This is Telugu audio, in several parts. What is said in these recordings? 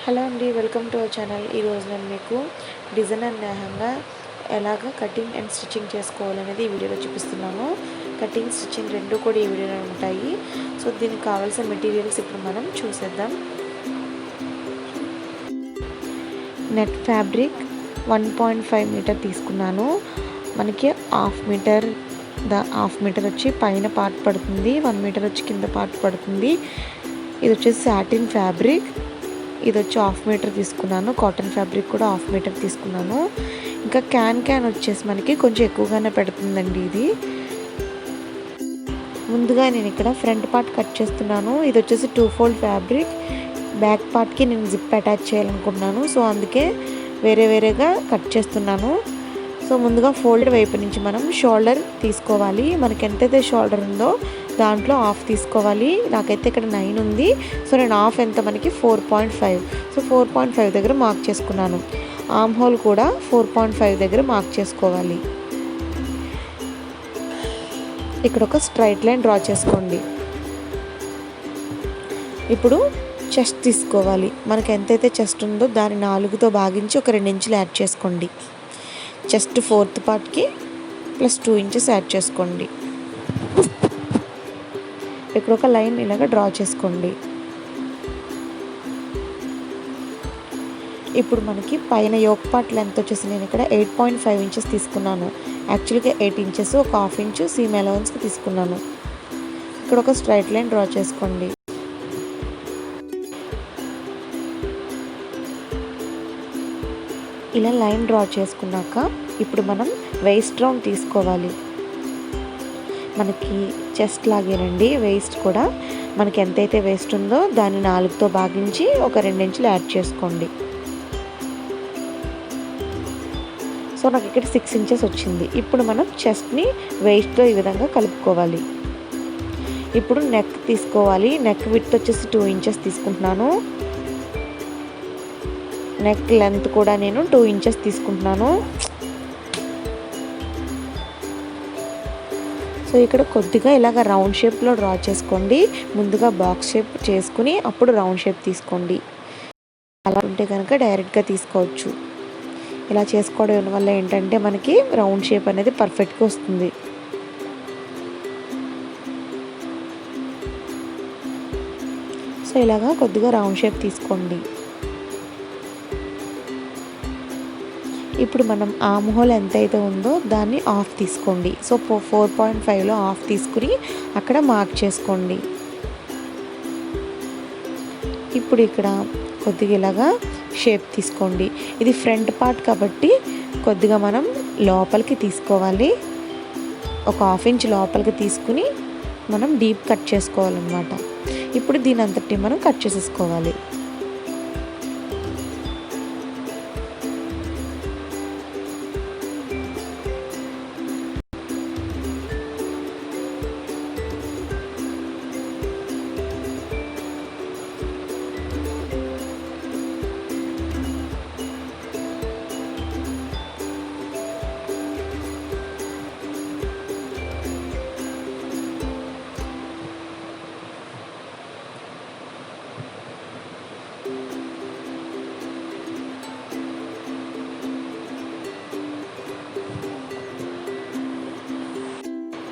హలో అండి, వెల్కమ్ టు అవర్ ఛానల్. ఈరోజు నేను మీకు డిజైనర్ లెహంగా ఎలాగ కటింగ్ అండ్ స్టిచ్చింగ్ చేసుకోవాలనేది ఈ వీడియోలో చూపిస్తున్నాను. కటింగ్ స్టిచ్చింగ్ రెండు కూడా ఈ వీడియోలో ఉంటాయి. సో దీనికి కావాల్సిన మెటీరియల్స్ ఇప్పుడు మనం చూసేద్దాం. నెట్ ఫ్యాబ్రిక్ 1.5 మీటర్ తీసుకున్నాను. మనకి హాఫ్ మీటర్ వచ్చి పైన పార్ట్ పడుతుంది, 1 మీటర్ వచ్చి కింద పార్ట్ పడుతుంది. ఇది వచ్చేసి సాటిన్ ఫ్యాబ్రిక్. ఇది వచ్చి హాఫ్ మీటర్ తీసుకున్నాను. కాటన్ ఫ్యాబ్రిక్ కూడా హాఫ్ మీటర్ తీసుకున్నాను. ఇంకా క్యాన్ వచ్చేసి మనకి కొంచెం ఎక్కువగానే పెడుతుందండి. ఇది ముందుగా నేను ఇక్కడ ఫ్రంట్ పార్ట్ కట్ చేస్తున్నాను. ఇది వచ్చేసి 2 ఫోల్డ్ ఫ్యాబ్రిక్. బ్యాక్ పార్ట్కి నేను జిప్ అటాచ్ చేయాలనుకుంటున్నాను. సో అందుకే వేరేగా కట్ చేస్తున్నాను. సో ముందుగా ఫోల్డ్ వైపు నుంచి మనం షోల్డర్ తీసుకోవాలి. మనకి ఎంతైతే షోల్డర్ ఉందో దాంట్లో హాఫ్ తీసుకోవాలి. నాకైతే ఇక్కడ 9 ఉంది. సో నేను హాఫ్ ఎంత మనకి 4.5. సో 4.5 దగ్గర మార్క్ చేసుకున్నాను. ఆర్మ్ హోల్ కూడా 4.5 దగ్గర మార్క్ చేసుకోవాలి. ఇక్కడ ఒక స్ట్రైట్ లైన్ డ్రా చేసుకోండి. ఇప్పుడు చెస్ట్ తీసుకోవాలి. మనకి ఎంతైతే చెస్ట్ ఉందో దాన్ని 4తో భాగించి ఒక 2 ఇంచులు యాడ్ చేసుకోండి. చెస్ట్ 4th పార్ట్కి +2 ఇంచెస్ యాడ్ చేసుకోండి. ఇక్కడ ఒక లైన్ ఇలాగ డ్రా చేసుకోండి. ఇప్పుడు మనకి పైన యోక్ పార్ట్ లెంత్ వచ్చేసి నేను ఇక్కడ 8.5 ఇంచెస్ తీసుకున్నాను. యాక్చువల్గా 8 ఇంచెస్, ఒక హాఫ్ ఇంచు సీమ్ అలవెన్స్కి తీసుకున్నాను. ఇక్కడ ఒక స్ట్రైట్ లైన్ డ్రా చేసుకోండి. ఇలా లైన్ డ్రా చేసుకున్నాక ఇప్పుడు మనం వేస్ట్ రౌండ్ తీసుకోవాలి. మనకి చెస్ట్ లాగేనండి వేస్ట్ కూడా. మనకి ఎంతైతే వేస్ట్ ఉందో దాన్ని 4తో భాగించి ఒక 2 ఇంచులు యాడ్ చేసుకోండి. సో నాకు ఇక్కడ 6 ఇంచెస్ వచ్చింది. ఇప్పుడు మనం చెస్ట్ని వేస్ట్తో ఈ విధంగా కలుపుకోవాలి. ఇప్పుడు నెక్ తీసుకోవాలి. నెక్ విడ్త్ వచ్చేసి 2 ఇంచెస్ తీసుకుంటున్నాను. నెక్ లెంత్ కూడా నేను 2 ఇంచెస్ తీసుకుంటున్నాను. సో ఇక్కడ కొద్దిగా ఇలాగ రౌండ్ షేప్లో డ్రా చేసుకోండి. ముందుగా బాక్స్ షేప్ చేసుకుని అప్పుడు రౌండ్ షేప్ తీసుకోండి. అలా ఉంటే కనుక డైరెక్ట్గా తీసుకోవచ్చు. ఇలా చేసుకోవడం వల్ల ఏంటంటే మనకి రౌండ్ షేప్ అనేది పర్ఫెక్ట్గా వస్తుంది. సో ఇలాగా కొద్దిగా రౌండ్ షేప్ తీసుకోండి. ఇప్పుడు మనం ఆర్మ్ హోల్ ఎంతైతే ఉందో దాన్ని హాఫ్ తీసుకోండి. సో 4.5లో హాఫ్ తీసుకుని అక్కడ మార్క్ చేసుకోండి. ఇప్పుడు ఇక్కడ కొద్దిగా ఇలాగా షేప్ తీసుకోండి. ఇది ఫ్రంట్ పార్ట్ కాబట్టి కొద్దిగా మనం లోపలికి తీసుకోవాలి. ఒక హాఫ్ ఇంచ్ లోపలికి తీసుకుని మనం డీప్ కట్ చేసుకోవాలన్నమాట. ఇప్పుడు దీని అంతటి మనం కట్ చేసేసుకోవాలి.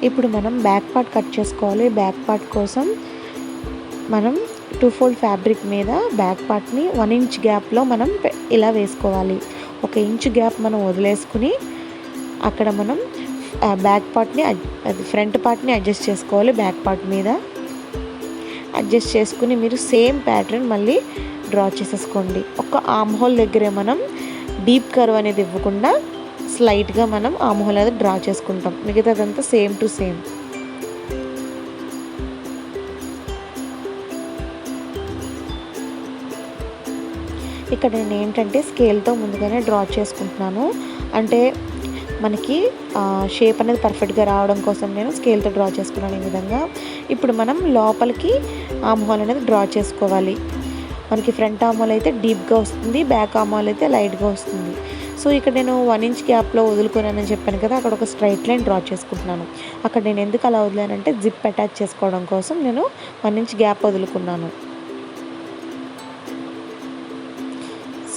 ఇప్పుడు మనం బ్యాక్ పార్ట్ కట్ చేసుకోవాలి. బ్యాక్ పార్ట్ కోసం మనం 2 ఫోల్డ్ ఫ్యాబ్రిక్ మీద బ్యాక్ పార్ట్ని 1 ఇంచ్ గ్యాప్లో మనం ఇలా వేసుకోవాలి. 1 ఇంచ్ గ్యాప్ మనం వదిలేసుకుని అక్కడ మనం బ్యాక్ పార్ట్ని ఫ్రంట్ పార్ట్ని అడ్జస్ట్ చేసుకోవాలి. బ్యాక్ పార్ట్ మీద అడ్జస్ట్ చేసుకుని మీరు సేమ్ ప్యాటర్న్ మళ్ళీ డ్రా చేసేసుకోండి. ఒక ఆర్మ్ హోల్ దగ్గరే మనం డీప్ కర్వ్ అనేది ఇవ్వకుండా స్లైట్గా మనం ఆర్మ్ హోల్ అనేది డ్రా చేసుకుంటాం. మిగతాదంతా సేమ్ టు సేమ్. ఇక్కడ నేను ఏంటంటే స్కేల్తో ముందుగానే డ్రా చేసుకుంటున్నాను. అంటే మనకి షేప్ అనేది పర్ఫెక్ట్గా రావడం కోసం నేను స్కేల్తో డ్రా చేసుకున్నాను ఈ విధంగా. ఇప్పుడు మనం లోపలికి ఆర్మ్ హోల్ అనేది డ్రా చేసుకోవాలి. మనకి ఫ్రంట్ ఆర్మ్ హోల్ అయితే డీప్గా వస్తుంది, బ్యాక్ ఆర్మ్ హోల్ అయితే లైట్గా వస్తుంది. సో ఇక్కడ నేను 1 ఇంచ్ గ్యాప్లో వదులుకున్నానని చెప్పాను కదా, అక్కడ ఒక స్ట్రైట్ లైన్ డ్రా చేసుకుంటున్నాను. అక్కడ నేను ఎందుకు అలా వదిలానంటే జిప్ అటాచ్ చేసుకోవడం కోసం నేను 1 ఇంచ్ గ్యాప్ వదులుకున్నాను.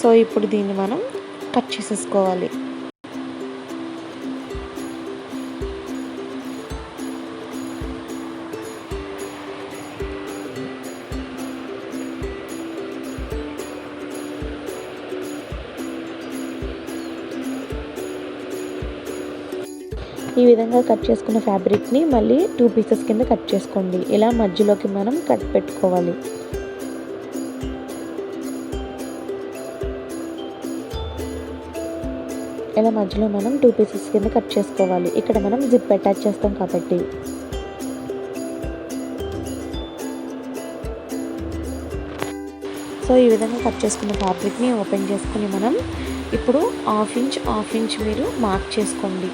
సో ఇప్పుడు దీన్ని మనం కట్ చేసేసుకోవాలి. ఈ విధంగా కట్ చేసుకున్న ఫ్యాబ్రిక్ని మళ్ళీ 2 పీసెస్ కింద కట్ చేసుకోండి. ఇలా మధ్యలోకి మనం కట్ పెట్టుకోవాలి. ఇలా మధ్యలో మనం 2 పీసెస్ కింద కట్ చేసుకోవాలి. ఇక్కడ మనం జిప్ అటాచ్ చేస్తాం కాబట్టి. సో ఈ విధంగా కట్ చేసుకున్న ఫ్యాబ్రిక్ని ఓపెన్ చేసుకుని మనం ఇప్పుడు హాఫ్ ఇంచ్ మీరు మార్క్ చేసుకోండి.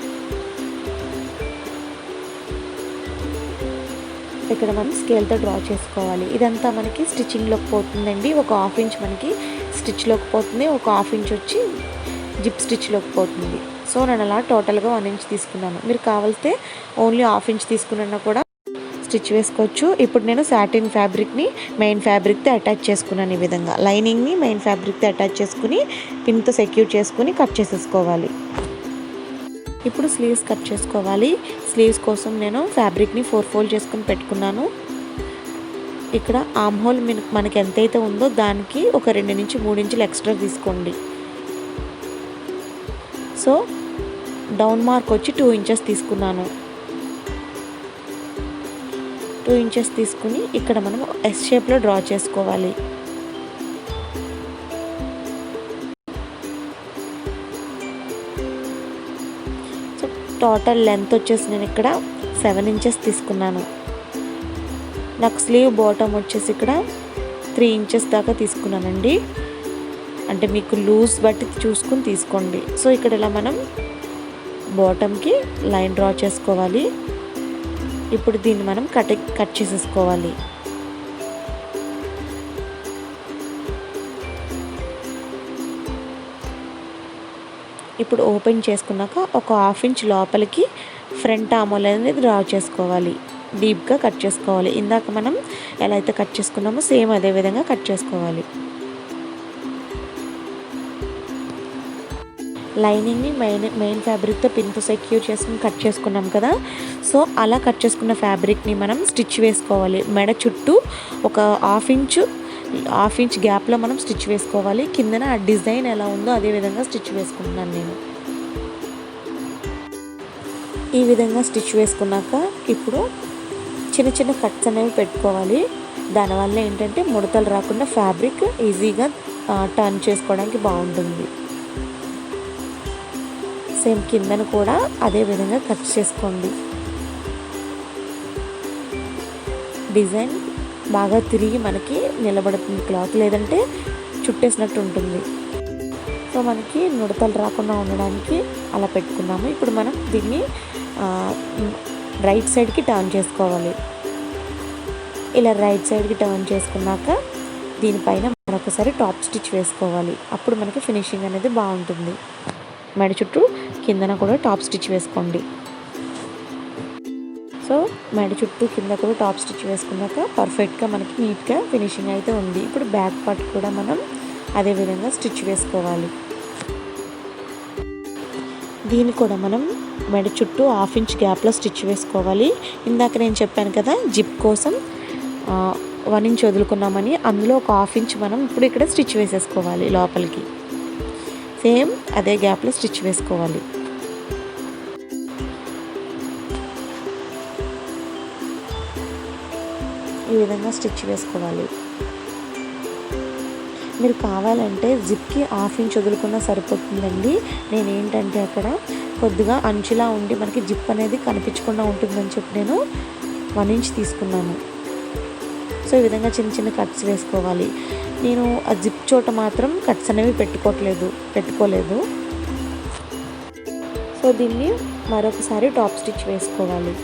ఇక్కడ మనం స్కేల్తో డ్రా చేసుకోవాలి. ఇదంతా మనకి స్టిచ్చింగ్లోకి పోతుందండి. ఒక హాఫ్ ఇంచ్ మనకి స్టిచ్లోకి పోతుంది, ఒక హాఫ్ ఇంచ్ వచ్చి జిప్ స్టిచ్లోకి పోతుంది. సో నేను అలా టోటల్గా 1 ఇంచ్ తీసుకున్నాను. మీరు కావాల్స్తే ఓన్లీ హాఫ్ ఇంచ్ తీసుకున్నా కూడా స్టిచ్ వేసుకోవచ్చు. ఇప్పుడు నేను సాటిన్ ఫ్యాబ్రిక్ని మెయిన్ ఫ్యాబ్రిక్తో అటాచ్ చేసుకున్నాను. ఈ విధంగా లైనింగ్ని మెయిన్ ఫ్యాబ్రిక్తో అటాచ్ చేసుకుని పిన్తో సెక్యూర్ చేసుకుని కట్ చేసేసుకోవాలి. ఇప్పుడు స్లీవ్స్ కట్ చేసుకోవాలి. స్లీవ్స్ కోసం నేను ఫ్యాబ్రిక్ని 4 ఫోల్డ్ చేసుకుని పెట్టుకున్నాను. ఇక్కడ ఆర్మ్ హోల్ మనకి ఎంతైతే ఉందో దానికి ఒక 2 నుంచి 3 ఇంచులు ఎక్స్ట్రా తీసుకోండి. సో డౌన్ మార్క్ వచ్చి 2 ఇంచెస్ తీసుకున్నాను. 2 ఇంచెస్ తీసుకుని ఇక్కడ మనం ఎస్ షేప్లో డ్రా చేసుకోవాలి. టోటల్ లెంత్ వచ్చేసి నేను ఇక్కడ 7 ఇంచెస్ తీసుకున్నాను. నాకు స్లీవ్ బాటమ్ వచ్చేసి ఇక్కడ 3 ఇంచెస్ దాకా తీసుకున్నానండి. అంటే మీకు లూజ్ బట్టి చూసుకుని తీసుకోండి. సో ఇక్కడ ఇలా మనం బాటమ్కి లైన్ డ్రా చేసుకోవాలి. ఇప్పుడు దీన్ని మనం కట్ చేసేసుకోవాలి. ఇప్పుడు ఓపెన్ చేసుకున్నాక ఒక హాఫ్ ఇంచ్ లోపలికి ఫ్రంట్ ఆర్మ్ హోల్ అనేది డ్రా చేసుకోవాలి. డీప్గా కట్ చేసుకోవాలి. ఇందాక మనం ఎలా అయితే కట్ చేసుకున్నామో సేమ్ అదే విధంగా కట్ చేసుకోవాలి. లైనింగ్ని మెయిన్ ఫ్యాబ్రిక్తో పిన్తో సెక్యూర్ చేసుకుని కట్ చేసుకున్నాం కదా. సో అలా కట్ చేసుకున్న ఫ్యాబ్రిక్ని మనం స్టిచ్ వేసుకోవాలి. మెడ చుట్టూ ఒక హాఫ్ ఇంచ్ గ్యాప్లో మనం స్టిచ్ వేసుకోవాలి. కిందన ఆ డిజైన్ ఎలా ఉందో అదే విధంగా స్టిచ్ వేసుకుంటున్నాను నేను. ఈ విధంగా స్టిచ్ వేసుకున్నాక ఇప్పుడు చిన్న చిన్న కట్స్ అనేవి పెట్టుకోవాలి. దానివల్ల ఏంటంటే ముడతలు రాకుండా ఫ్యాబ్రిక్ ఈజీగా టర్న్ చేసుకోవడానికి బాగుంటుంది. సేమ్ కిందన కూడా అదే విధంగా కట్ చేసుకోండి. డిజైన్ బాగా తిరిగి మనకి నిలబడుతుంది క్లాత్, లేదంటే చుట్టేసినట్టు ఉంటుంది. సో మనకి ముడతలు రాకుండా ఉండడానికి అలా పెట్టుకున్నాము. ఇప్పుడు మనం దీన్ని రైట్ సైడ్కి టర్న్ చేసుకోవాలి. ఇలా రైట్ సైడ్కి టర్న్ చేసుకున్నాక దీనిపైన మరొకసారి టాప్ స్టిచ్ వేసుకోవాలి. అప్పుడు మనకి ఫినిషింగ్ అనేది బాగుంటుంది. మెడ చుట్టూ కిందన కూడా టాప్ స్టిచ్ వేసుకోండి. సో మెడ చుట్టూ కింద కూడా టాప్ స్టిచ్ వేసుకున్నాక పర్ఫెక్ట్గా మనకి నీట్గా ఫినిషింగ్ అయితే ఉంది. ఇప్పుడు బ్యాక్ పార్ట్ కూడా మనం అదే విధంగా స్టిచ్ వేసుకోవాలి. దీన్ని కూడా మనం మెడ చుట్టూ హాఫ్ ఇంచ్ గ్యాప్లో స్టిచ్ వేసుకోవాలి. ఇందాక నేను చెప్పాను కదా జిప్ కోసం 1 ఇంచ్ వదులుకున్నామని, అందులో ఒక హాఫ్ ఇంచ్ మనం ఇప్పుడు ఇక్కడ స్టిచ్ వేసేసుకోవాలి. లోపలికి సేమ్ అదే గ్యాప్లో స్టిచ్ వేసుకోవాలి. ఈ విధంగా స్టిచ్ వేసుకోవాలి. మీరు కావాలంటే జిప్కి హాఫ్ ఇంచ్ వదులుకున్నా సరిపోతుందండి. నేనేంటంటే అక్కడ కొద్దిగా అంచులా ఉండి మనకి జిప్ అనేది కనిపించకుండా ఉంటుందని చెప్పి నేను 1 ఇంచ్ తీసుకున్నాను. సో ఈ విధంగా చిన్న చిన్న కట్స్ వేసుకోవాలి. నేను ఆ జిప్ చోట మాత్రం కట్స్ అనేవి పెట్టుకోలేదు. సో దీన్ని మరొకసారి టాప్ స్టిచ్ వేసుకోవాలి.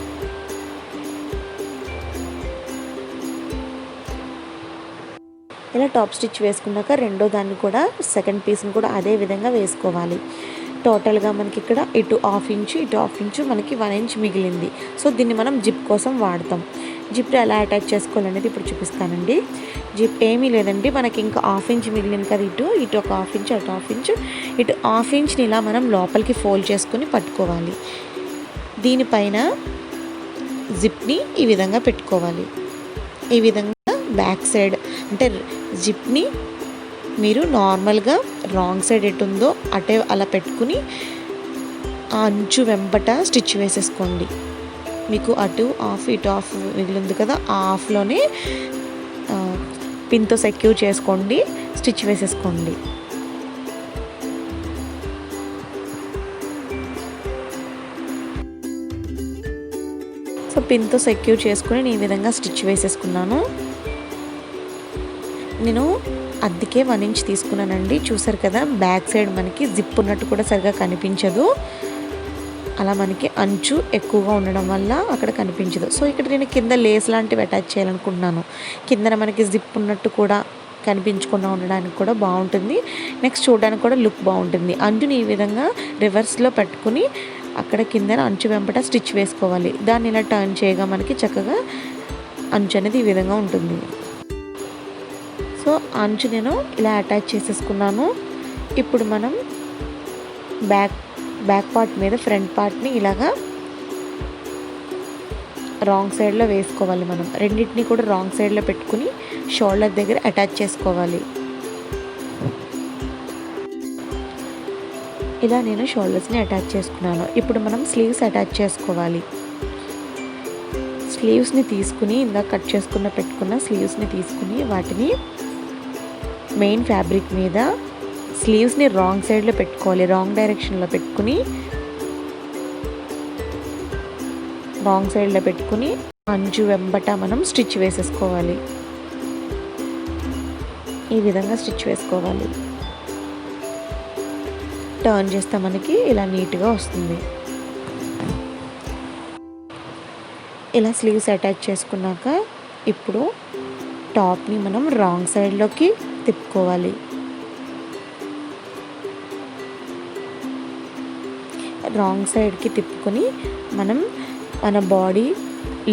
ఇలా టాప్ స్టిచ్ వేసుకున్నాక రెండో దాన్ని కూడా సెకండ్ పీస్ని కూడా అదే విధంగా వేసుకోవాలి. టోటల్గా మనకి ఇక్కడ ఇటు హాఫ్ ఇంచు ఇటు హాఫ్ ఇంచు మనకి 1 ఇంచ్ మిగిలింది. సో దీన్ని మనం జిప్ కోసం వాడతాం. జిప్ ఎలా అటాచ్ చేసుకోవాలనేది ఇప్పుడు చూపిస్తానండి. జిప్ ఏమీ లేదండి, మనకి ఇంకా హాఫ్ ఇంచ్ మిగిలింది కదా, ఇటు ఒక హాఫ్ ఇంచ్ అటు హాఫ్ ఇంచ్, ఇటు హాఫ్ ఇంచ్ని ఇలా మనం లోపలికి ఫోల్డ్ చేసుకుని పట్టుకోవాలి. దీనిపైన జిప్ని ఈ విధంగా పెట్టుకోవాలి. ఈ విధంగా బ్యాక్ సైడ్ అంటే జిప్ని మీరు నార్మల్గా రాంగ్ సైడ్ ఎటు ఉందో అటే అలా పెట్టుకుని ఆ అంచు వెంబట స్టిచ్ వేసేసుకోండి. మీకు అటు హాఫ్ ఇటు హాఫ్ మిగిలింది కదా, ఆ హాఫ్లోనే పిన్తో సెక్యూర్ చేసుకోండి, స్టిచ్ వేసేసుకోండి. సో పిన్తో సెక్యూర్ చేసుకుని నేను ఈ విధంగా స్టిచ్ వేసేసుకున్నాను. నేను అద్దెకే 1 ఇంచ్ తీసుకున్నానండి. చూసారు కదా, బ్యాక్ సైడ్ మనకి జిప్ ఉన్నట్టు కూడా సరిగా కనిపించదు. అలా మనకి అంచు ఎక్కువగా ఉండడం వల్ల అక్కడ కనిపించదు. సో ఇక్కడ నేను కింద లేస్ లాంటివి అటాచ్ చేయాలనుకుంటున్నాను. కిందన మనకి జిప్ ఉన్నట్టు కూడా కనిపించకుండా ఉండడానికి కూడా బాగుంటుంది. నెక్స్ట్ చూడడానికి కూడా లుక్ బాగుంటుంది. అంచుని ఈ విధంగా రివర్స్లో పెట్టుకుని అక్కడ కిందన అంచు వెంబట స్టిచ్ వేసుకోవాలి. దాన్ని ఇలా టర్న్ చేయగా మనకి చక్కగా అంచు అనేది ఈ విధంగా ఉంటుంది. సో అంచు నేను ఇలా అటాచ్ చేసేసుకున్నాను. ఇప్పుడు మనం బ్యాక్ పార్ట్ మీద ఫ్రంట్ పార్ట్ని ఇలాగా రాంగ్ సైడ్లో వేసుకోవాలి. మనం రెండింటిని కూడా రాంగ్ సైడ్లో పెట్టుకుని షోల్డర్ దగ్గర అటాచ్ చేసుకోవాలి. ఇలా నేను షోల్డర్స్ని అటాచ్ చేసుకున్నాను. ఇప్పుడు మనం స్లీవ్స్ అటాచ్ చేసుకోవాలి. స్లీవ్స్ని తీసుకుని ఇందాక కట్ చేసుకున్న పెట్టుకున్న స్లీవ్స్ని తీసుకుని వాటిని మెయిన్ ఫ్యాబ్రిక్ మీద స్లీవ్స్ని రాంగ్ సైడ్లో పెట్టుకోవాలి. రాంగ్ డైరెక్షన్లో పెట్టుకుని రాంగ్ సైడ్లో పెట్టుకుని అంచు వెంబట మనం స్టిచ్ వేసేసుకోవాలి. ఈ విధంగా స్టిచ్ వేసుకోవాలి. టర్న్ చేస్తే మనకి ఇలా నీట్గా వస్తుంది. ఇలా స్లీవ్స్ అటాచ్ చేసుకున్నాక ఇప్పుడు టాప్ని మనం రాంగ్ సైడ్లోకి తిప్పుకోవాలి. రాంగ్ సైడ్కి తిప్పుకొని మనం మన బాడీ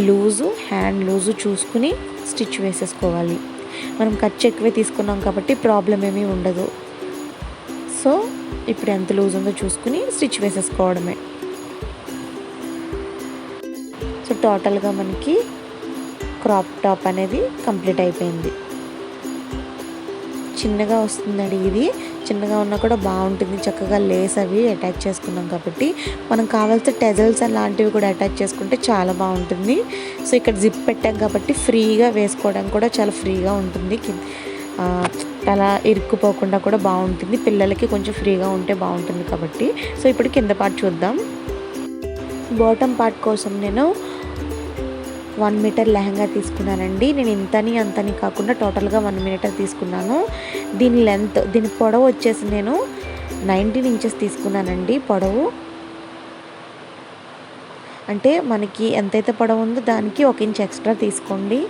లూజు హ్యాండ్ లూజు చూసుకుని స్టిచ్ వేసేసుకోవాలి. మనం ఖర్చు ఎక్కువే తీసుకున్నాం కాబట్టి ప్రాబ్లం ఏమీ ఉండదు. సో ఇప్పుడు ఎంత లూజ్ ఉందో చూసుకుని స్టిచ్ వేసేసుకోవడమే. సో టోటల్గా మనకి క్రాప్ టాప్ అనేది కంప్లీట్ అయిపోయింది. చిన్నగా వస్తుందండి, ఇది చిన్నగా ఉన్నా కూడా బాగుంటుంది. చక్కగా లేస్ అవి అటాచ్ చేసుకున్నాం కాబట్టి మనం కావాల్సిన టెజల్స్ అలాంటివి కూడా అటాచ్ చేసుకుంటే చాలా బాగుంటుంది. సో ఇక్కడ జిప్ పెట్టాం కాబట్టి ఫ్రీగా వేసుకోవడానికి కూడా చాలా ఫ్రీగా ఉంటుంది. అలా ఇరుక్కుపోకుండా కూడా బాగుంటుంది. పిల్లలకి కొంచెం ఫ్రీగా ఉంటే బాగుంటుంది కాబట్టి. సో ఇప్పుడు కింద పార్ట్ చూద్దాం. బాటమ్ పార్ట్ కోసం నేను 1 మీటర్ లెహంగా తీసుకున్నానండి. నేను ఇంతని అంతని కాకుండా టోటల్గా 1 మీటర్ తీసుకున్నాను. దీని పొడవు వచ్చేసి నేను 19 ఇంచెస్ తీసుకున్నానండి. పొడవు అంటే మనకి ఎంతైతే పొడవు ఉందో దానికి 1 ఇంచ్ ఎక్స్ట్రా తీసుకోండి.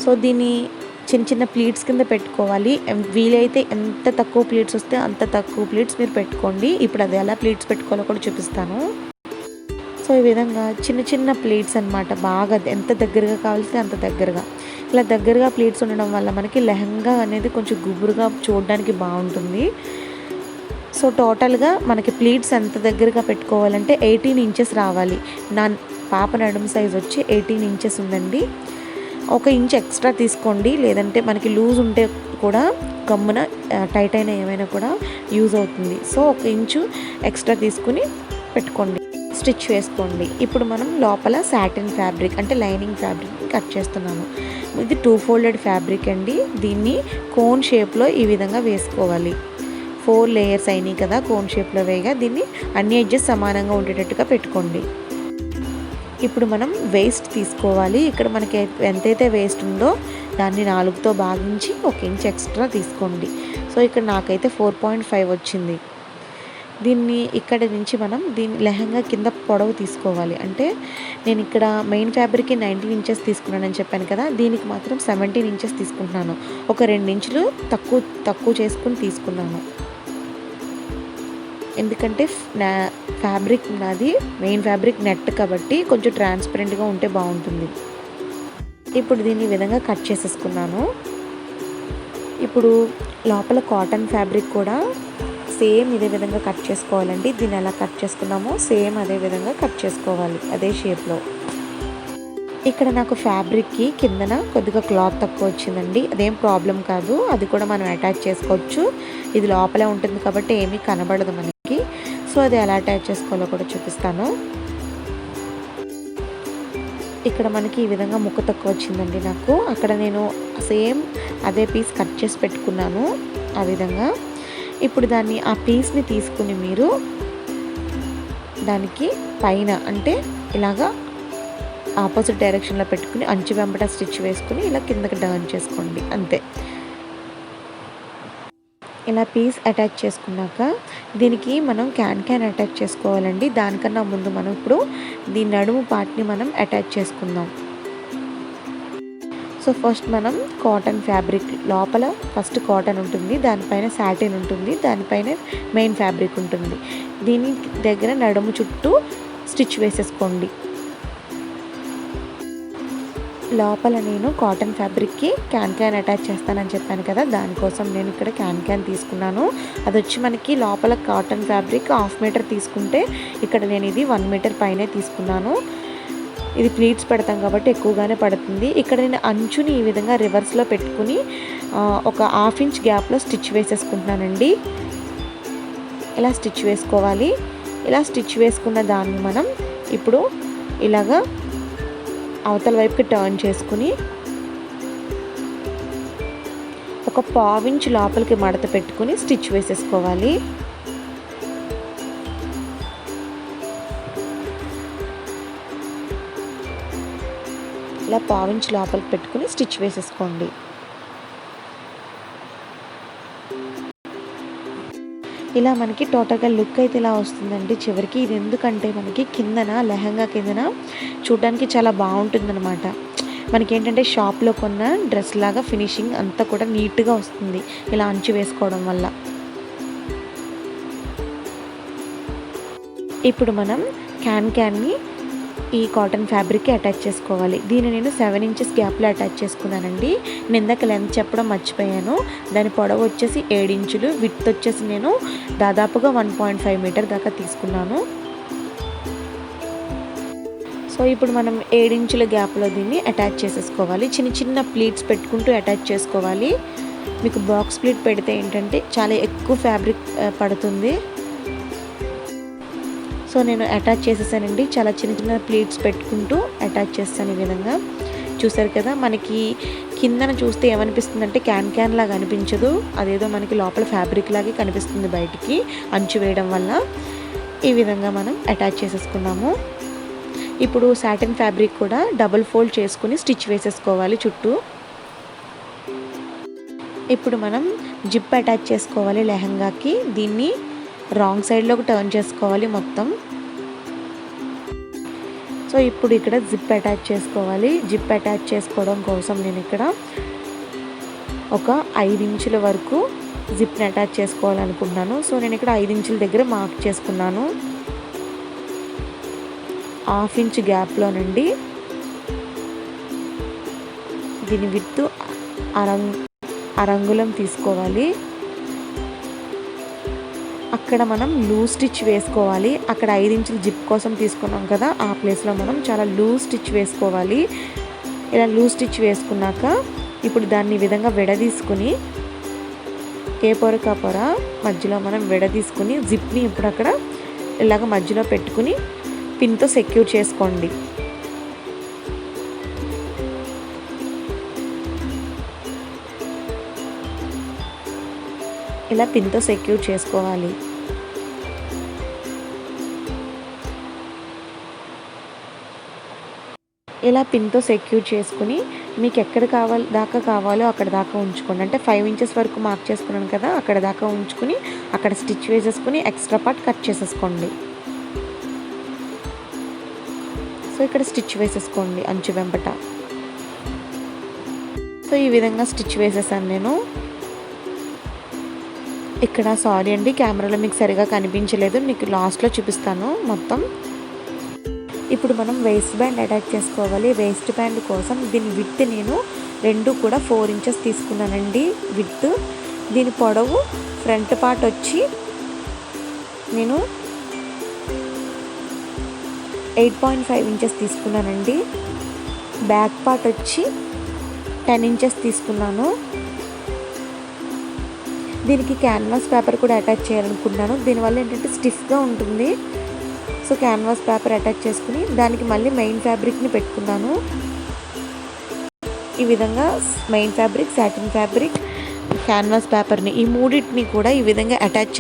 సో దీన్ని చిన్న చిన్న ప్లీట్స్ కింద పెట్టుకోవాలి. వీలైతే ఎంత తక్కువ ప్లీట్స్ వస్తే అంత తక్కువ ప్లీట్స్ మీరు పెట్టుకోండి. ఇప్పుడు అది ఎలా ప్లీట్స్ పెట్టుకోవాలో కూడా చూపిస్తాను. సో ఈ విధంగా చిన్న చిన్న ప్లీట్స్ అన్నమాట. బాగా ఎంత దగ్గరగా కావాల్సి అంత దగ్గరగా, ఇలా దగ్గరగా ప్లీట్స్ ఉండడం వల్ల మనకి లెహంగా అనేది కొంచెం గుబురుగా చూడడానికి బాగుంటుంది. సో టోటల్గా మనకి ప్లీట్స్ ఎంత దగ్గరగా పెట్టుకోవాలంటే 18 ఇంచెస్ రావాలి. నా పాప నడుము సైజ్ వచ్చి 18 ఇంచెస్ ఉందండి. 1 ఇంచ్ ఎక్స్ట్రా తీసుకోండి, లేదంటే మనకి లూజ్ ఉంటే కూడా గమ్మున టైట్ అయినా ఏమైనా కూడా యూజ్ అవుతుంది. సో 1 ఇంచు ఎక్స్ట్రా తీసుకుని పెట్టుకోండి, స్టిచ్ వేసుకోండి. ఇప్పుడు మనం లోపల సాటిన్ ఫ్యాబ్రిక్ అంటే లైనింగ్ ఫ్యాబ్రిక్ కట్ చేస్తున్నాను. ఇది 2 ఫోల్డెడ్ ఫ్యాబ్రిక్ అండి. దీన్ని కోన్ షేప్లో ఈ విధంగా వేసుకోవాలి. 4 లేయర్స్ అయినాయి కదా, కోన్ షేప్లో వేయగా దీన్ని అన్ని ఎడ్జెస్ సమానంగా ఉండేటట్టుగా పెట్టుకోండి. ఇప్పుడు మనం వేస్ట్ తీసుకోవాలి. ఇక్కడ మనకి ఎంతైతే వేస్ట్ ఉందో దాన్ని 4తో భాగించి 1 ఇంచ్ ఎక్స్ట్రా తీసుకోండి. సో ఇక్కడ నాకైతే 4.5 వచ్చింది. దీన్ని ఇక్కడ నుంచి మనం లెహంగా కింద పొడవు తీసుకోవాలి. అంటే నేను ఇక్కడ మెయిన్ ఫ్యాబ్రిక్కి 19 ఇంచెస్ తీసుకున్నానని చెప్పాను కదా, దీనికి మాత్రం 17 ఇంచెస్ తీసుకుంటున్నాను. ఒక 2 ఇంచులు తక్కువ చేసుకుని తీసుకున్నాను. ఎందుకంటే ఫ్యాబ్రిక్ నాది మెయిన్ ఫ్యాబ్రిక్ నెట్ కాబట్టి కొంచెం ట్రాన్స్పరెంట్గా ఉంటే బాగుంటుంది. ఇప్పుడు దీన్ని ఈ విధంగా కట్ చేసేసుకున్నాను. ఇప్పుడు లోపల కాటన్ ఫ్యాబ్రిక్ కూడా సేమ్ ఇదే విధంగా కట్ చేసుకోవాలండి. దీన్ని ఎలా కట్ చేసుకున్నామో సేమ్ అదే విధంగా కట్ చేసుకోవాలి, అదే షేప్లో. ఇక్కడ నాకు ఫ్యాబ్రిక్కి కిందన కొద్దిగా క్లాత్ తక్కువ వచ్చిందండి. అదేం ప్రాబ్లం కాదు, అది కూడా మనం అటాచ్ చేసుకోవచ్చు. ఇది లోపలే ఉంటుంది కాబట్టి ఏమీ కనబడదు మనకి. సో అది ఎలా అటాచ్ చేసుకోవాలో కూడా చూపిస్తాను. ఇక్కడ మనకి ఈ విధంగా ముక్క తక్కువ వచ్చిందండి నాకు. అక్కడ నేను సేమ్ అదే పీస్ కట్ చేసి పెట్టుకున్నాను ఆ విధంగా. ఇప్పుడు దాన్ని ఆ పీస్ని తీసుకుని మీరు దానికి పైన అంటే ఇలాగా ఆపోజిట్ డైరెక్షన్లో పెట్టుకుని అంచు వెంబట స్టిచ్ వేసుకుని ఇలా కిందకి టర్న్ చేసుకోండి, అంతే. ఇలా పీస్ అటాచ్ చేసుకున్నాక దీనికి మనం క్యాన్ అటాచ్ చేసుకోవాలండి. దానికన్నా ముందు మనం ఇప్పుడు దీని నడుము పార్ట్ని మనం అటాచ్ చేసుకుందాం. సో ఫస్ట్ మనం కాటన్ ఫ్యాబ్రిక్ లోపల ఫస్ట్ కాటన్ ఉంటుంది, దానిపైన సాటిన్ ఉంటుంది, దానిపైన మెయిన్ ఫ్యాబ్రిక్ ఉంటుంది. దీని దగ్గర నడుము చుట్టూ స్టిచ్ వేసేసుకోండి. లోపల నేను కాటన్ ఫ్యాబ్రిక్కి క్యాన్ అటాచ్ చేస్తానని చెప్పాను కదా, దానికోసం నేను ఇక్కడ క్యాన్ తీసుకున్నాను. అది వచ్చి మనకి లోపల కాటన్ ఫ్యాబ్రిక్ 1/2 మీటర్ తీసుకుంటే ఇక్కడ నేను ఇది 1 మీటర్ పైనే తీసుకున్నాను. ఇది ప్లీట్స్ పెడతాం కాబట్టి ఎక్కువగానే పడుతుంది. ఇక్కడ నేను అంచుని ఈ విధంగా రివర్స్లో పెట్టుకుని ఒక 1/2 ఇంచ్ గ్యాప్లో స్టిచ్ వేసేసుకుంటున్నానండి. ఇలా స్టిచ్ వేసుకోవాలి. ఇలా స్టిచ్ వేసుకున్న దాన్ని మనం ఇప్పుడు ఇలాగా అవతల వైపుకి టర్న్ చేసుకుని ఒక 1/4 ఇంచ్ లోపలికి మడత పెట్టుకుని స్టిచ్ వేసేసుకోవాలి. ఇలా 1/4 ఇంచ్ లోపలికి పెట్టుకుని స్టిచ్ వేసేసుకోండి. ఇలా మనకి టోటల్గా లుక్ అయితే ఇలా వస్తుందండి చివరికి. ఇది ఎందుకంటే మనకి కిందన లెహంగా కిందన చూడడానికి చాలా బాగుంటుందన్నమాట. మనకి ఏంటంటే షాప్లో కొన్న డ్రెస్ లాగా ఫినిషింగ్ అంతా కూడా నీట్గా వస్తుంది ఇలా అంచు వేసుకోవడం వల్ల. ఇప్పుడు మనం క్యాన్ని ఈ కాటన్ ఫ్యాబ్రిక్కి అటాచ్ చేసుకోవాలి. దీన్ని నేను 7 ఇంచెస్ గ్యాప్లో అటాచ్ చేసుకున్నానండి. నేను ఇందాక లెంత్ చెప్పడం మర్చిపోయాను. దాని పొడవు వచ్చేసి 7 ఇంచులు, విడ్త్ వచ్చేసి నేను దాదాపుగా 1.5 మీటర్ దాకా తీసుకున్నాను. సో ఇప్పుడు మనం 7 ఇంచుల గ్యాప్లో దీన్ని అటాచ్ చేసేసుకోవాలి. చిన్న చిన్న ప్లీట్స్ పెట్టుకుంటూ అటాచ్ చేసుకోవాలి. మీకు బాక్స్ ప్లీట్ పెడితే ఏంటంటే చాలా ఎక్కువ ఫ్యాబ్రిక్ పడుతుంది. సో నేను అటాచ్ చేసేసానండి. చాలా చిన్న చిన్న ప్లీట్స్ పెట్టుకుంటూ అటాచ్ చేస్తాను ఈ విధంగా. చూసారు కదా, మనకి కిందన చూస్తే ఏమనిపిస్తుందంటే క్యాన్ లాగా అనిపించదు, అదేదో మనకి లోపల ఫ్యాబ్రిక్ లాగే కనిపిస్తుంది బయటికి అంచు వేయడం వల్ల. ఈ విధంగా మనం అటాచ్ చేసేసుకున్నాము. ఇప్పుడు సాటిన్ ఫ్యాబ్రిక్ కూడా డబుల్ ఫోల్డ్ చేసుకుని స్టిచ్ వేసేసుకోవాలి చుట్టూ. ఇప్పుడు మనం జిప్ అటాచ్ చేసుకోవాలి లెహంగాకి. దీన్ని రాంగ్ సైడ్లోకి టర్న్ చేసుకోవాలి మొత్తం. సో ఇప్పుడు ఇక్కడ జిప్ అటాచ్ చేసుకోవాలి. జిప్ అటాచ్ చేసుకోవడం కోసం నేను ఇక్కడ ఒక 5 ఇంచుల వరకు జిప్ని అటాచ్ చేసుకోవాలనుకుంటున్నాను. సో నేను ఇక్కడ 5 ఇంచుల దగ్గర మార్క్ చేసుకున్నాను. 1/2 ఇంచ్ గ్యాప్లోనండి దీని విడ్త్ అరంగుళం తీసుకోవాలి. అక్కడ మనం లూజ్ స్టిచ్ వేసుకోవాలి. అక్కడ 5 ఇంచుల జిప్ కోసం తీసుకున్నాం కదా, ఆ ప్లేస్లో మనం చాలా లూజ్ స్టిచ్ వేసుకోవాలి. ఇలా లూజ్ స్టిచ్ వేసుకున్నాక ఇప్పుడు దాన్ని ఈ విధంగా విడదీసుకుని ఏ పొరక పొర మధ్యలో మనం విడదీసుకుని జిప్ని ఇప్పుడు అక్కడ ఇలాగ మధ్యలో పెట్టుకుని పిన్తో సెక్యూర్ చేసుకోండి. ఇలా పిన్తో సెక్యూర్ చేసుకోవాలి. ఇలా పిన్తో సెక్యూర్ చేసుకుని మీకు ఎక్కడ కావాలో అక్కడ దాకా ఉంచుకోండి. అంటే 5 ఇంచెస్ వరకు మార్క్ చేసుకున్నాను కదా, అక్కడ దాకా ఉంచుకుని అక్కడ స్టిచ్ వేసేసుకుని ఎక్స్ట్రా పార్ట్ కట్ చేసేసుకోండి. సో ఇక్కడ స్టిచ్ వేసేసుకోండి అంచు వెంబట. సో ఈ విధంగా స్టిచ్ వేసేసాను నేను. ఇక్కడ సారీ అండి, కెమెరాలో మీకు సరిగా కనిపించలేదు, మీకు లాస్ట్లో చూపిస్తాను మొత్తం. ఇప్పుడు మనం వేస్ట్ బ్యాండ్ అటాచ్ చేసుకోవాలి. వేస్ట్ బ్యాండ్ కోసం దీని విడ్త్ నేను రెండు కూడా 4 ఇంచెస్ తీసుకున్నానండి విడ్త్. దీని పొడవు ఫ్రంట్ పార్ట్ వచ్చి నేను 8.5 ఇంచెస్ తీసుకున్నానండి. బ్యాక్ పార్ట్ వచ్చి 10 ఇంచెస్ తీసుకున్నాను. దీనికి క్యాన్వాస్ పేపర్ కూడా అటాచ్ చేయాలనుకుంటున్నాను. దీనివల్ల ఏంటంటే స్టిఫ్గా ఉంటుంది. సో క్యాన్వాస్ పేపర్ అటాచ్ చేసుకుని దానికి మళ్ళీ మెయిన్ ఫ్యాబ్రిక్ని పెట్టుకున్నాను. ఈ విధంగా main fabric, satin fabric, canvas పేపర్ని ఈ మూడింటిని కూడా ఈ విధంగా అటాచ్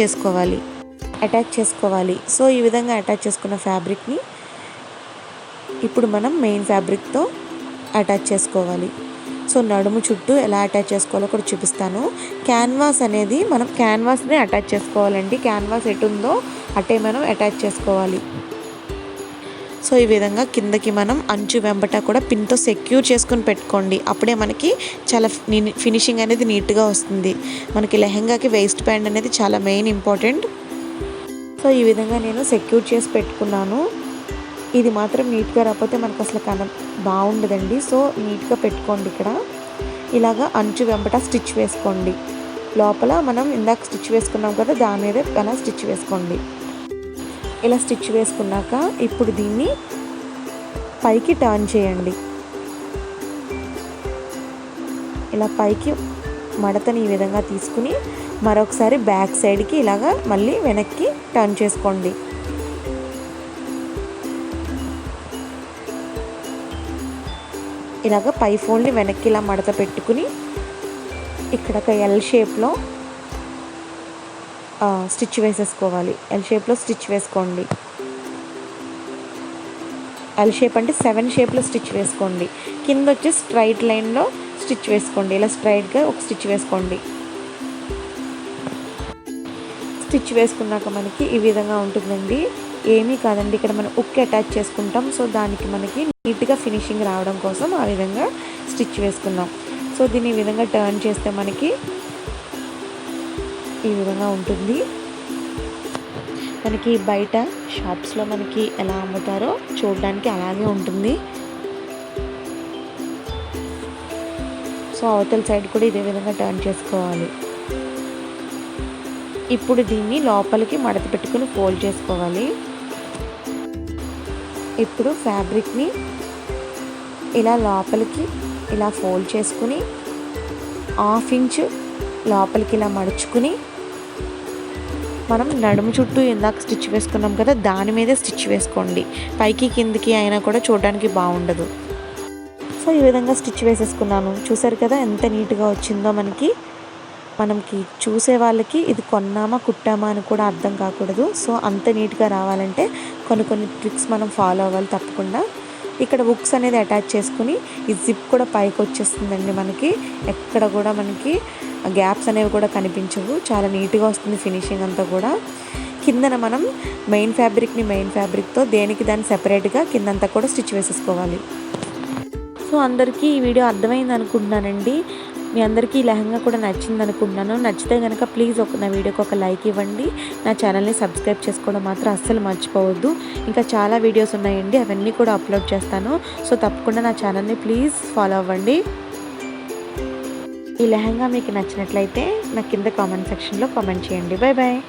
చేసుకోవాలి. సో ఈ విధంగా అటాచ్ చేసుకున్న ఫ్యాబ్రిక్ని ఇప్పుడు మనం మెయిన్ ఫ్యాబ్రిక్తో అటాచ్ చేసుకోవాలి. సో నడుము చుట్టూ ఎలా అటాచ్ చేసుకోవాలో కూడా చూపిస్తాను. క్యాన్వాస్ అనేది మనం క్యాన్వాస్ని అటాచ్ చేసుకోవాలండి. క్యాన్వాస్ ఎటు ఉందో అటే మనం అటాచ్ చేసుకోవాలి. సో ఈ విధంగా కిందకి మనం అంచు వెంబట కూడా పిన్తో సెక్యూర్ చేసుకుని పెట్టుకోండి. అప్పుడే మనకి చాలా ఫినిషింగ్ అనేది నీట్గా వస్తుంది. మనకి లెహెంగాకి వేస్ట్ బ్యాండ్ అనేది చాలా మెయిన్ ఇంపార్టెంట్. సో ఈ విధంగా నేను సెక్యూర్ చేసి పెట్టుకున్నాను. ఇది మాత్రం నీట్గా రాకపోతే మనకు అసలు బాగుండదండి. సో నీట్గా పెట్టుకోండి. ఇక్కడ ఇలాగా అంచు వెంబట స్టిచ్ వేసుకోండి. లోపల మనం ఇందాక స్టిచ్ వేసుకున్నాం కదా, దాని మీద అలా స్టిచ్ వేసుకోండి. ఇలా స్టిచ్ వేసుకున్నాక ఇప్పుడు దీన్ని పైకి టర్న్ చేయండి. ఇలా పైకి మడతని ఈ విధంగా తీసుకుని మరొకసారి బ్యాక్ సైడ్కి ఇలాగా మళ్ళీ వెనక్కి టర్న్ చేసుకోండి. ఇలాగ పై ఫోల్డ్ని వెనక్కి ఇలా మడత పెట్టుకుని ఇక్కడ ఒక ఎల్ షేప్లో స్టిచ్ వేసేసుకోవాలి. ఎల్ షేప్లో స్టిచ్ వేసుకోండి. ఎల్ షేప్ అంటే 7 షేప్లో స్టిచ్ వేసుకోండి. కింద వచ్చి స్ట్రైట్ లైన్లో స్టిచ్ వేసుకోండి. ఇలా స్ట్రైట్గా ఒక స్టిచ్ వేసుకోండి. స్టిచ్ వేసుకున్నాక మనకి ఈ విధంగా ఉంటుందండి. ఏమీ కాదండి, ఇక్కడ మనం ఉక్ అటాచ్ చేసుకుంటాం. సో దానికి మనకి నీట్గా ఫినిషింగ్ రావడం కోసం ఆ విధంగా స్టిచ్ వేసుకున్నాం. సో దీన్ని ఈ విధంగా టర్న్ చేస్తే మనకి ఈ విధంగా ఉంటుంది. మనకి బయట షాప్స్లో మనకి ఎలా అమ్ముతారో చూడడానికి అలాగే ఉంటుంది. సో అవతల సైడ్ కూడా ఇదే విధంగా టర్న్ చేసుకోవాలి. ఇప్పుడు దీన్ని లోపలికి మడత పెట్టుకుని ఫోల్డ్ చేసుకోవాలి. ఇప్పుడు ఫ్యాబ్రిక్ని ఇలా లోపలికి ఇలా ఫోల్డ్ చేసుకుని 1/2 ఇంచు లోపలికి ఇలా మడుచుకుని మనం నడుము చుట్టూ ఇందాక స్టిచ్ వేసుకున్నాం కదా, దాని మీదే స్టిచ్ వేసుకోండి. పైకి కిందికి అయినా కూడా చూడడానికి బాగుండదు. సో ఈ విధంగా స్టిచ్ వేసేసుకున్నాను. చూసారు కదా ఎంత నీట్గా వచ్చిందో. మనకి చూసే వాళ్ళకి ఇది కొన్నామా కుట్టామా అని కూడా అర్థం కాకూడదు. సో అంత నీట్గా రావాలంటే కొన్ని ట్రిక్స్ మనం ఫాలో అవ్వాలి తప్పకుండా. ఇక్కడ హుక్స్ అనేది అటాచ్ చేసుకుని ఈ జిప్ కూడా పైకి వచ్చేస్తుందండి. మనకి ఎక్కడ కూడా మనకి గ్యాప్స్ అనేవి కూడా కనిపించవు. చాలా నీట్గా వస్తుంది ఫినిషింగ్ అంతా కూడా. కిందన మనం మెయిన్ ఫ్యాబ్రిక్తో దేనికి దాన్ని సెపరేట్గా కిందంతా కూడా స్టిచ్ వేసేసుకోవాలి. సో అందరికీ ఈ వీడియో అర్థమైంది అనుకుంటున్నానండి. మీ అందరికీ ఈ లెహంగా కూడా నచ్చింది అనుకుంటున్నాను. నచ్చితే కనుక ప్లీజ్ నా వీడియోకి ఒక లైక్ ఇవ్వండి. నా ఛానల్ని సబ్స్క్రైబ్ చేసుకోవడం మాత్రం అస్సలు మర్చిపోవద్దు. ఇంకా చాలా వీడియోస్ ఉన్నాయండి, అవన్నీ కూడా అప్లోడ్ చేస్తాను. సో తప్పకుండా నా ఛానల్ని ప్లీజ్ ఫాలో అవ్వండి. ఈ లెహంగా మీకు నచ్చినట్లయితే నా కింద కామెంట్ సెక్షన్లో కామెంట్ చేయండి. Bye bye.